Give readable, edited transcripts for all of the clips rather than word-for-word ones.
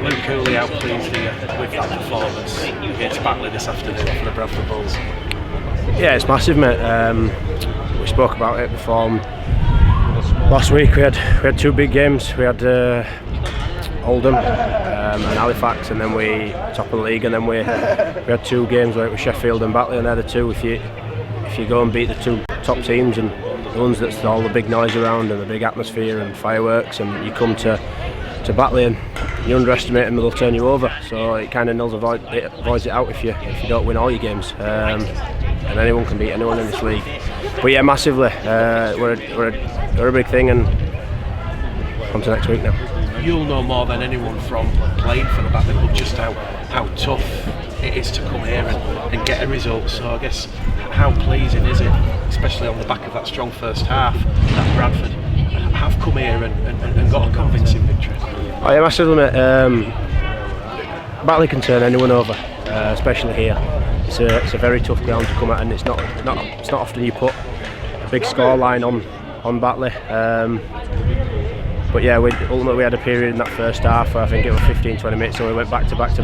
Luke Hooley, how pleased are you with that performance against Batley this afternoon for the Bradford Bulls? Yeah, it's massive, mate. We spoke about it before. Last week we had two big games. We had Oldham and Halifax, and then we top of the league, and then we had two games where it was Sheffield and Batley, and they're the two. If you go and beat the two top teams and the ones that's all the big noise around and the big atmosphere and fireworks, and you come to Batley and you underestimate them, they'll turn you over. So it kind of avoids it out if you don't win all your games. And anyone can beat anyone in this league. But yeah, massively, we're a big thing, and on to next week now. You'll know more than anyone from playing for the Batley Club just how tough it is to come here and get a result. So I guess how pleasing is it, especially on the back of that strong first half, that Bradford have come here and got a convincing victory? Oh yeah, massively, mate. Batley can turn anyone over, especially here. It's a very tough ground to come at, and it's not often you put a big score line on Batley. But yeah, ultimately we had a period in that first half where I think it was 15-20 minutes, so we went back to back,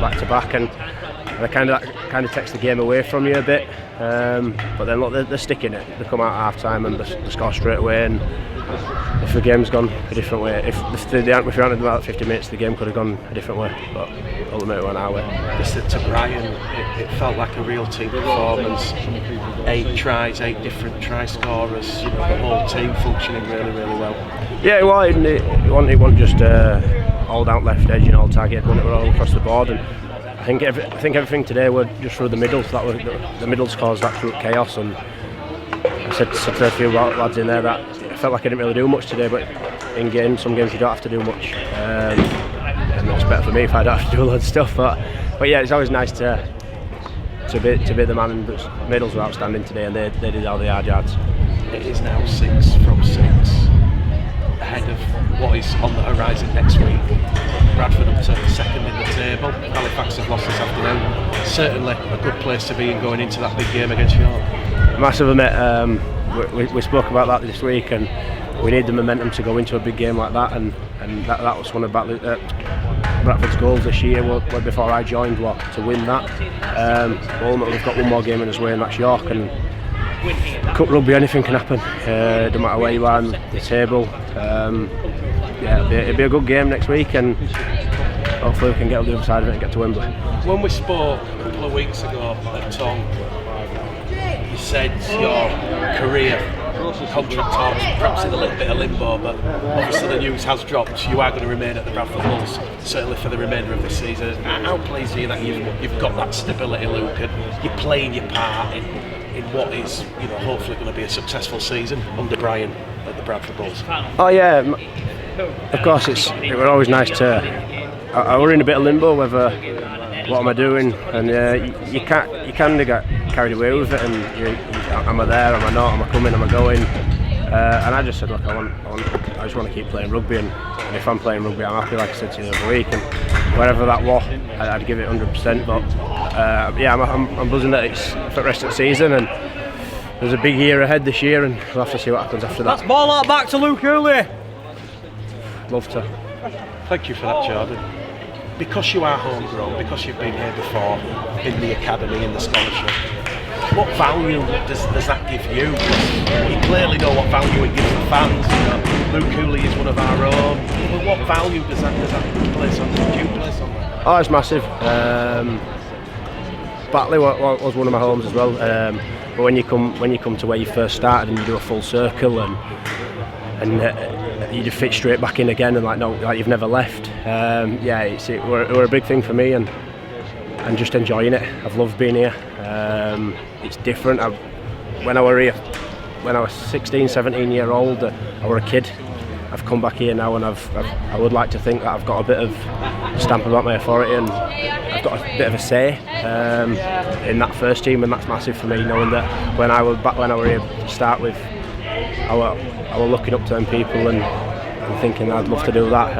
and that kind of takes the game away from you a bit. But then look, they're sticking it. They come out at half time and they score straight away, and if the game's gone a different way, if we hadn't done about 50 minutes, the game could have gone a different way. But ultimately it went our way. Listen to Brian, it felt like a real team performance. 8 tries, 8 different try scorers. You know, the whole team functioning really, really well. Yeah, well, it wasn't just all down left edge, all target, it went all across the board. And I think everything today were just through the middles. The middles caused absolute chaos, and I said to a few lads in there that I felt like I didn't really do much today, but in games, some games you don't have to do much, and it's better for me if I don't have to do a lot of stuff. But yeah, it's always nice to be the man, and the middles were outstanding today, and they did all the hard yards. It is now 6 from 6, ahead of what is on the horizon next week. Bradford up to second in the table. Halifax have lost this afternoon. Certainly a good place to be in going into that big game against York. Massively, mate. We spoke about that this week, and we need the momentum to go into a big game like that, and that was one of Bradford's goals this year, before I joined, to win that. Ultimately we've got one more game in his way, and that's York, and cup rugby, anything can happen. It doesn't matter where you are on the table. Yeah, it'll be a good game next week, and hopefully we can get on the other side of it and get to Wembley. When we spoke a couple of weeks ago at Tong, you said your career contract talks perhaps in a little bit of limbo, but obviously the news has dropped. You are going to remain at the Bradford Bulls, certainly for the remainder of this season. How pleased are you that you've got that stability, Luke, and you're playing your part in what is, hopefully going to be a successful season under Brian at the Bradford Bulls? Oh yeah, of course it was always nice to. I were in a bit of limbo whether what am I doing, and you can get carried away with it, and am I there, am I not, am I coming, am I going, and I just said, look, I just want to keep playing rugby, and if I'm playing rugby I'm happy, like I said to you the other week, and wherever that was I'd give it 100%. But yeah, I'm buzzing that it's for the rest of the season, and there's a big year ahead this year, and we'll have to see what happens after that. That's ball out back to Luke Hooley. Love to. Thank you for that, Jordan. Because you are homegrown, because you've been here before in the academy, in the scholarship, what value does that give you? You clearly know what value it gives the fans. Luke Hooley is one of our own. But what value does that place on? Do you place on that? Oh, it's massive. Batley was one of my homes as well. But when you come to where you first started and you do a full circle and you just fit straight back in again, and like you've never left. Yeah, it were a big thing for me, and just enjoying it. I've loved being here. It's different. When I were here, when I was 16, 17 year old, I were a kid. I've come back here now, and I would like to think that I've got a bit of stamp about my authority, and I've got a bit of a say in that first team, and that's massive for me, knowing that when I were here to start with, I were looking up to them people and thinking I'd love to do that.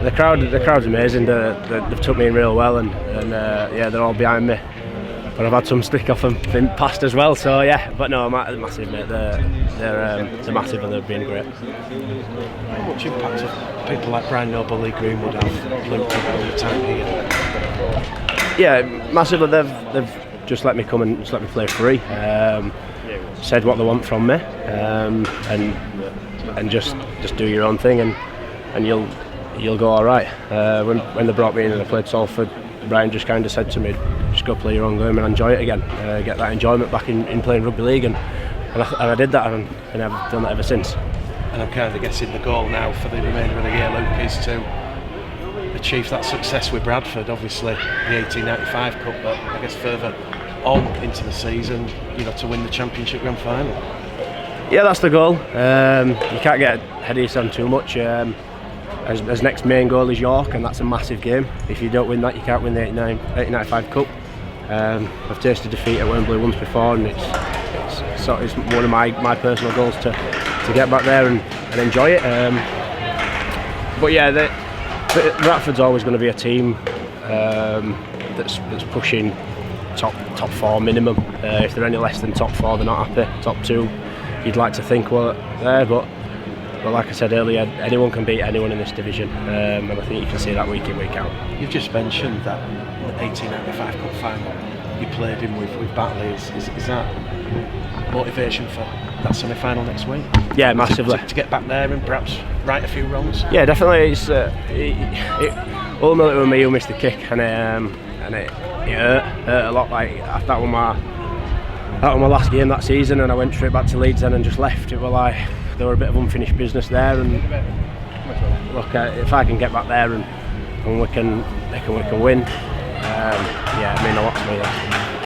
The crowd's amazing. They've took me in real well, and yeah, they're all behind me. but I've had some stick off them in past as well. So yeah, but no, massive, mate. They're massive and they've been great. How much impact have people like Brian Noble, Lee Greenwood have linked to all your time here? Yeah, massively. They've just let me come and just let me play free. Said what they want from me, and just do your own thing, and you'll go all right. When they brought me in and I played Salford, Brian just kind of said to me, just go play your own game and enjoy it again. Get that enjoyment back in playing rugby league, and I did that, and I've done that ever since. And I'm kind of guessing the goal now for the remainder of the year, Luke, is to achieve that success with Bradford, obviously the 1895 Cup, but I guess further on into the season, to win the Championship Grand Final. Yeah, that's the goal. You can't get ahead of yourself too much. As next main goal is York, and that's a massive game. If you don't win that, you can't win the 1895 Cup. I've tasted defeat at Wembley once before, and it's one of my personal goals to get back there and enjoy it. But yeah, Bradford's always going to be a team that's pushing top four minimum. If they're any less than top four, they're not happy. Top two, you'd like to think were there, but like I said earlier, anyone can beat anyone in this division, and I think you can see that week in, week out. You've just mentioned that 1895 Cup final you played in with Batley. Is that motivation for that semi-final next week? Yeah, massively. To get back there and perhaps right a few wrongs? Yeah, definitely. It's ultimately with me who missed the kick, and it hurt a lot. Like that was my last game that season, and I went straight back to Leeds then and just left. It was like there were a bit of unfinished business there, and look, if I can get back there and we can win, yeah, I mean a lot to me.